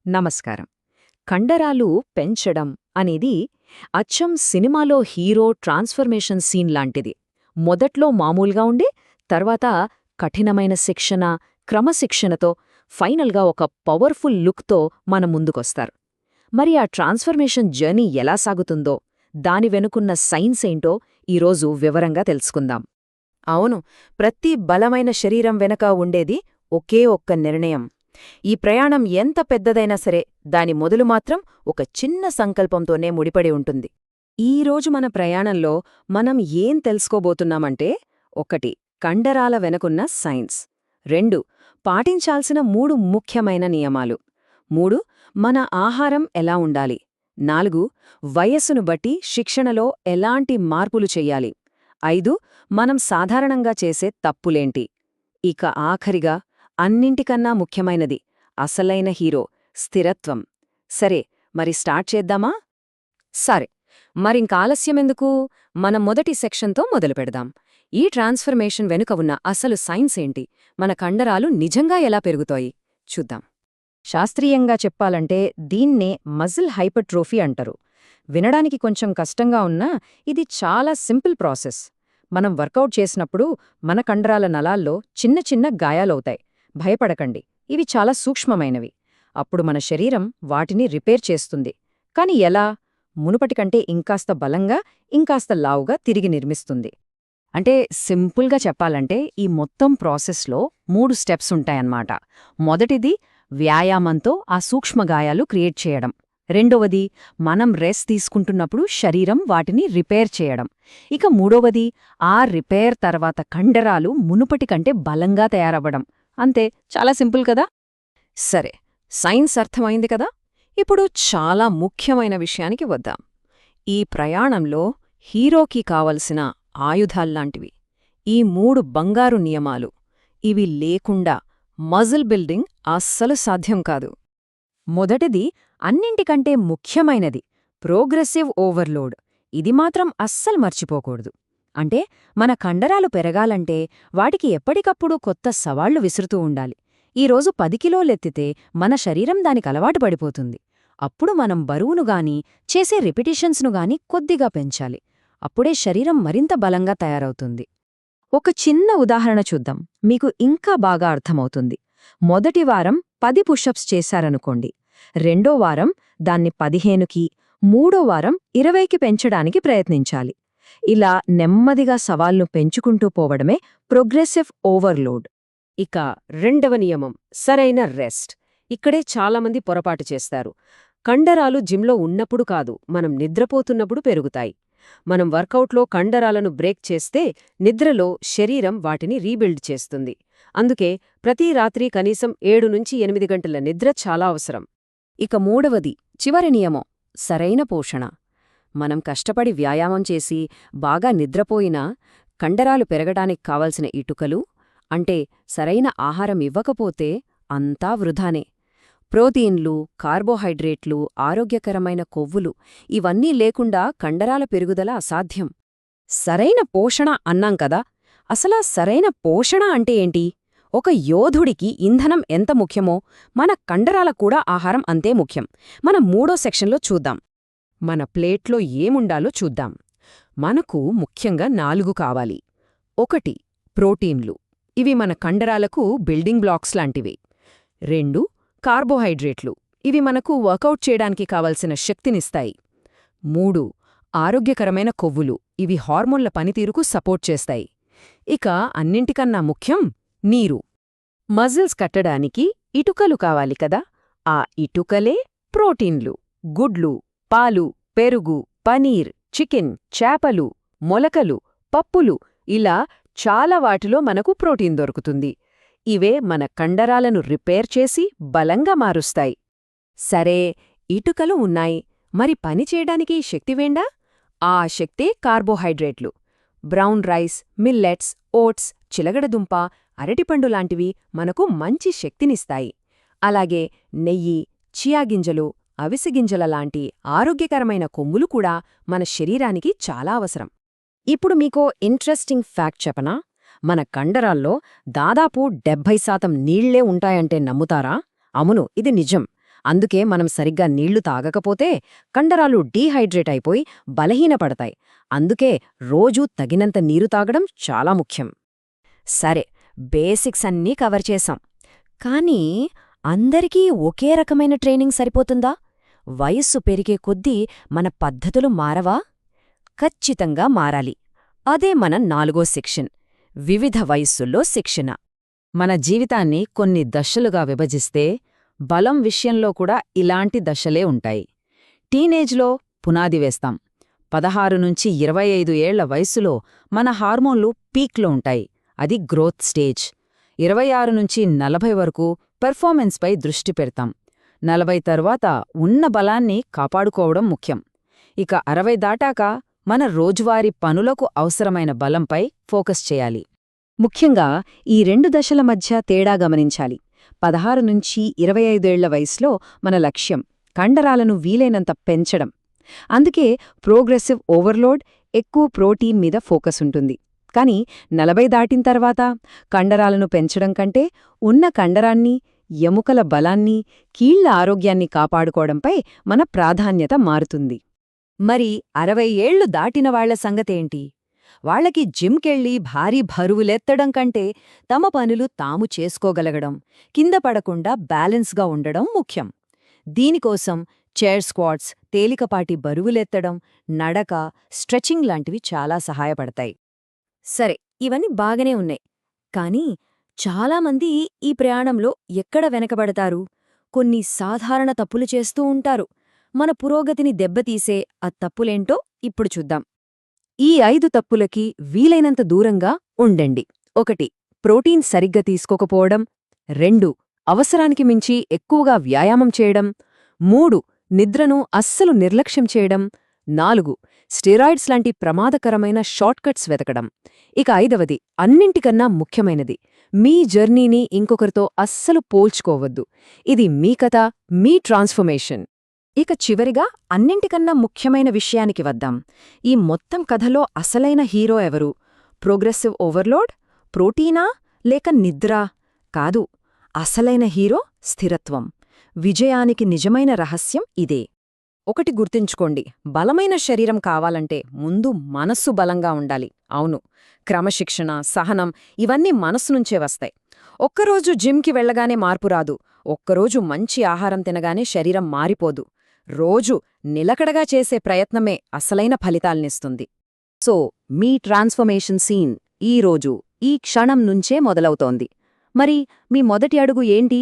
నమస్కారం. కండరాలు పెంచడం అనేది అచ్చం సినిమాలో హీరో ట్రాన్స్ఫర్మేషన్ సీన్ లాంటిది. మొదట్లో మామూలుగా ఉండి, తర్వాత కఠినమైన శిక్షణ, క్రమశిక్షణతో ఫైనల్గా ఒక పవర్ఫుల్ లుక్తో మన ముందుకొస్తారు. మరి ఆ ట్రాన్స్ఫర్మేషన్ జర్నీ ఎలా సాగుతుందో, దాని వెనుకున్న సైన్స్ ఏంటో ఈరోజు వివరంగా తెలుసుకుందాం. అవును, ప్రతి బలమైన శరీరం వెనక ఉండేది ఒకే ఒక్క నిర్ణయం. ఈ ప్రయాణం ఎంత పెద్దదైనా సరే దాని మొదలు మాత్రం ఒక చిన్న సంకల్పంతోనే ముడిపడి ఉంటుంది. ఈరోజు మన ప్రయాణంలో మనం ఏం తెలుసుకోబోతున్నామంటే 1. కండరాల వెనకున్న సైన్స్. 2. పాటించాల్సిన 3 ముఖ్యమైన నియమాలు. 3. మన ఆహారం ఎలా ఉండాలి. 4. వయస్సును బట్టి శిక్షణలో ఎలాంటి మార్పులు చెయ్యాలి. 5. మనం సాధారణంగా చేసే తప్పులేంటి. ఇక ఆఖరిగా అన్నింటికన్నా ముఖ్యమైనది, అసలైన హీరో, స్థిరత్వం. సరే, మరి స్టార్ట్ చేద్దామా? సరే, మరింకాలస్యమెందుకు? మన మొదటి సెక్షన్తో మొదలుపెడదాం. ఈ ట్రాన్స్ఫర్మేషన్ వెనుక ఉన్న అసలు సైన్స్ ఏంటి, మన కండరాలు నిజంగా ఎలా పెరుగుతాయి చూద్దాం. శాస్త్రీయంగా చెప్పాలంటే దీన్నే మజిల్ హైపర్ట్రోఫీ అంటారు. వినడానికి కొంచెం కష్టంగా ఉన్నా ఇది చాలా సింపుల్ ప్రాసెస్. మనం వర్కౌట్ చేసినప్పుడు మన కండరాల నలాల్లో చిన్న చిన్న గాయాలవుతాయి. భయపడకండి, ఇవి చాలా సూక్ష్మమైనవి. అప్పుడు మన శరీరం వాటిని రిపేర్ చేస్తుంది. కాని ఎలా? మునుపటికంటే ఇంకాస్త బలంగా, ఇంకాస్త లావుగా తిరిగి నిర్మిస్తుంది. అంటే సింపుల్గా చెప్పాలంటే ఈ మొత్తం ప్రాసెస్లో 3 స్టెప్స్ ఉంటాయన్నమాట. మొదటిది వ్యాయామంతో ఆ సూక్ష్మగాయాలు క్రియేట్ చేయడం. రెండవది మనం రెస్ట్ తీసుకుంటున్నప్పుడు శరీరం వాటిని రిపేర్ చేయడం. ఇక మూడవది ఆ రిపేర్ తర్వాత కండరాలు మునుపటి కంటే బలంగా తయారవ్వడం. అంతే, చాలా సింపుల్ కదా. సరే, సైన్స్ అర్థమైంది కదా. ఇప్పుడు చాలా ముఖ్యమైన విషయానికి వద్దాం. ఈ ప్రయాణంలో హీరోకి కావలసిన ఆయుధాల్లాంటివి ఈ 3 బంగారు నియమాలు. ఇవి లేకుండా మజిల్ బిల్డింగ్ అస్సలు సాధ్యం కాదు. మొదటిది, అన్నింటికంటే ముఖ్యమైనది, ప్రోగ్రెసివ్ ఓవర్లోడ్. ఇది మాత్రం అస్సలు మర్చిపోకూడదు. అంటే మన కండరాలు పెరగాలంటే వాటికి ఎప్పటికప్పుడు కొత్త సవాళ్లు విసురుతూ ఉండాలి. ఈరోజు 10 కిలోలెత్తితే మన శరీరం దానికి అలవాటు పడిపోతుంది. అప్పుడు మనం బరువునుగాని, చేసే రిపిటిషన్స్నుగాని కొద్దిగా పెంచాలి. అప్పుడే శరీరం మరింత బలంగా తయారవుతుంది. ఒక చిన్న ఉదాహరణ చూద్దాం, మీకు ఇంకా బాగా అర్థమవుతుంది. మొదటి వారం 10 పుషప్స్ చేశారనుకోండి. రెండో వారం దాన్ని 15కి, మూడో వారం 20కి పెంచడానికి ప్రయత్నించాలి. ఇలా నెమ్మదిగా సవాల్ను పెంచుకుంటూ పోవడమే ప్రోగ్రెసివ్ ఓవర్లోడ్. ఇక రెండవ నియమం, సరైన రెస్ట్. ఇక్కడే చాలామంది పొరపాటు చేస్తారు. కండరాలు జిమ్లో ఉన్నప్పుడు కాదు, మనం నిద్రపోతున్నప్పుడు పెరుగుతాయి. మనం వర్కౌట్లో కండరాలను బ్రేక్ చేస్తే నిద్రలో శరీరం వాటిని రీబిల్డ్ చేస్తుంది. అందుకే ప్రతి రాత్రి కనీసం 7 నుంచి 8 గంటల నిద్ర చాలా అవసరం. ఇక మూడవది, చివరి నియమం, సరైన పోషణ. మనం కష్టపడి వ్యాయామం చేసి బాగా నిద్రపోయినా కండరాలు పెరగడానికి కావలసిన ఇటుకలు, అంటే సరైన ఆహారం ఇవ్వకపోతే అంతా వృధానే. ప్రోటీన్లు, కార్బోహైడ్రేట్లు, ఆరోగ్యకరమైన కొవ్వులు ఇవన్నీ లేకుండా కండరాల పెరుగుదల అసాధ్యం. సరైన పోషణ అన్నాం కదా, అసలా సరైన పోషణ అంటే ఏంటి? ఒక యోధుడికి ఇంధనం ఎంత ముఖ్యమో మన కండరాలకు కూడా ఆహారం అంతే ముఖ్యం. మనం 3వ సెక్షన్లో చూద్దాం. మన ప్లేట్లో ఏముండాలో చూద్దాం. మనకు ముఖ్యంగా 4 కావాలి. 1. ప్రోటీన్లు. ఇవి మన కండరాలకు బిల్డింగ్ బ్లాక్స్ లాంటివి. 2. కార్బోహైడ్రేట్లు. ఇవి మనకు వర్కౌట్ చేయడానికి కావలసిన శక్తినిస్తాయి. 3. ఆరోగ్యకరమైన కొవ్వులు. ఇవి హార్మోన్ల పనితీరుకు సపోర్ట్ చేస్తాయి. ఇక అన్నింటికన్నా ముఖ్యం నీరు. మజిల్స్ కట్టడానికి ఇటుకలు కావాలి కదా, ఆ ఇటుకలే ప్రోటీన్లు. గుడ్లు, పాలు, పెరుగు, పనీర్, చికెన్, చేపలు, మొలకలు, పప్పులు, ఇలా చాలా వాటిలో మనకు ప్రోటీన్ దొరుకుతుంది. ఇవే మన కండరాలను రిపేర్ చేసి బలంగా మారుస్తాయి. సరే, ఇటుకలు ఉన్నాయి, మరి పనిచేయడానికి శక్తివేండా? ఆ శక్తే కార్బోహైడ్రేట్లు. బ్రౌన్ రైస్, మిల్లెట్స్, ఓట్స్, చిలగడదుంప, అరటిపండు లాంటివి మనకు మంచి శక్తినిస్తాయి. అలాగే నెయ్యి, చియాగింజలు, అవిసెగింజల లాంటి ఆరోగ్యకరమైన కొమ్ములు కూడా మన శరీరానికి చాలా అవసరం. ఇప్పుడు మీకో ఇంట్రెస్టింగ్ ఫ్యాక్ట్ చెప్పనా? మన కండరాల్లో దాదాపు 70% నీళ్లే ఉంటాయంటే నమ్ముతారా? అవును, ఇది నిజం. అందుకే మనం సరిగ్గా నీళ్లు తాగకపోతే కండరాలు డీహైడ్రేట్ అయిపోయి బలహీనపడతాయి. అందుకే రోజూ తగినంత నీరు తాగడం చాలా ముఖ్యం. సరే, బేసిక్స్ అన్నీ కవర్ చేశాం. కానీ అందరికీ ఒకే రకమైన ట్రైనింగ్ సరిపోతుందా? వయస్సు పెరిగే కొద్దీ మన పద్ధతులు మారవా? ఖచ్చితంగా మారాలి. అదే మన 4వ సెక్షన్, వివిధ వయస్సుల్లో శిక్షణ. మన జీవితాన్ని కొన్ని దశలుగా విభజిస్తే బలం విషయంలో కూడా ఇలాంటి దశలే ఉంటాయి. టీనేజ్లో పునాది వేస్తాం. 16 నుంచి 25 ఏళ్ల వయసులో మన హార్మోన్లు పీక్లో ఉంటాయి. అది గ్రోత్ స్టేజ్. 26 నుంచి 40 వరకు పెర్ఫార్మెన్స్పై దృష్టి పెడతాం. 40 తర్వాత ఉన్న బలాన్ని కాపాడుకోవడం ముఖ్యం. ఇక 60 దాటాక మన రోజువారీ పనులకు అవసరమైన బలంపై ఫోకస్ చేయాలి. ముఖ్యంగా ఈ 2 దశల మధ్య తేడా గమనించాలి. 16 నుంచి 25 ఏళ్ల వయసులో మన లక్ష్యం కండరాలను వీలైనంత పెంచడం. అందుకే ప్రోగ్రెసివ్ ఓవర్లోడ్, ఎక్కువ ప్రోటీన్ మీద ఫోకస్ ఉంటుంది. కానీ 40 దాటిన తర్వాత కండరాలను పెంచడం కంటే ఉన్న కండరాన్ని, ఎముకల బలాన్ని, కీళ్ల ఆరోగ్యాన్ని కాపాడుకోవడంపై మన ప్రాధాన్యత మారుతుంది. మరి 60 ఏళ్లు దాటిన వాళ్ల సంగతేంటి? వాళ్లకి జిమ్కెళ్ళి భారీ బరువులెత్తడం కంటే తమ పనులు తాము చేసుకోగలగడం, కింద పడకుండా బ్యాలెన్స్గా ఉండడం ముఖ్యం. దీనికోసం చైర్ స్క్వాట్స్, తేలికపాటి బరువులెత్తడం, నడక, స్ట్రెచింగ్ లాంటివి చాలా సహాయపడతాయి. సరే, ఇవన్నీ బాగానే ఉన్నాయి. కానీ చాలామంది ఈ ప్రయాణంలో ఎక్కడ వెనకబడతారు? కొన్ని సాధారణ తప్పులు చేస్తూ ఉంటారు. మన పురోగతిని దెబ్బతీసే ఆ తప్పులేంటో ఇప్పుడు చూద్దాం. ఈ 5 తప్పులకి వీలైనంత దూరంగా ఉండండి. 1. ప్రోటీన్ సరిగ్గా తీసుకోకపోవడం. 2. అవసరానికి మించి ఎక్కువగా వ్యాయామం చేయడం. 3. నిద్రను అస్సలు నిర్లక్ష్యం చేయడం. 4. స్టెరాయిడ్స్ లాంటి ప్రమాదకరమైన షార్ట్కట్స్ వెతకడం. ఇక 5వది, అన్నింటికన్నా ముఖ్యమైనది, మీ జర్నీని ఇంకొకరితో అస్సలు పోల్చుకోవద్దు. ఇది మీ కథ, మీ ట్రాన్స్ఫర్మేషన్. ఇక చివరిగా అన్నింటికన్నా ముఖ్యమైన విషయానికి వద్దాం. ఈ మొత్తం కథలో అసలైన హీరో ఎవరు? ప్రోగ్రెసివ్ ఓవర్లోడ్, ప్రోటీనా, లేక నిద్రా? కాదు, అసలైన హీరో స్థిరత్వం. విజయానికి నిజమైన రహస్యం ఇదే. ఒకటి గుర్తుంచుకోండి, బలమైన శరీరం కావాలంటే ముందు మనస్సు బలంగా ఉండాలి. అవును, క్రమశిక్షణ, సహనం ఇవన్నీ మనస్సు నుంచే వస్తాయి. ఒక్కరోజు జిమ్కి వెళ్లగానే మార్పు రాదు. ఒక్కరోజు మంచి ఆహారం తినగానే శరీరం మారిపోదు. రోజు నిలకడగా చేసే ప్రయత్నమే అసలైన ఫలితాల్నిస్తుంది. సో, మీ ట్రాన్స్ఫర్మేషన్ సీన్ ఈ రోజు, ఈ క్షణం నుంచే మొదలవుతోంది. మరి మీ మొదటి అడుగు ఏంటి?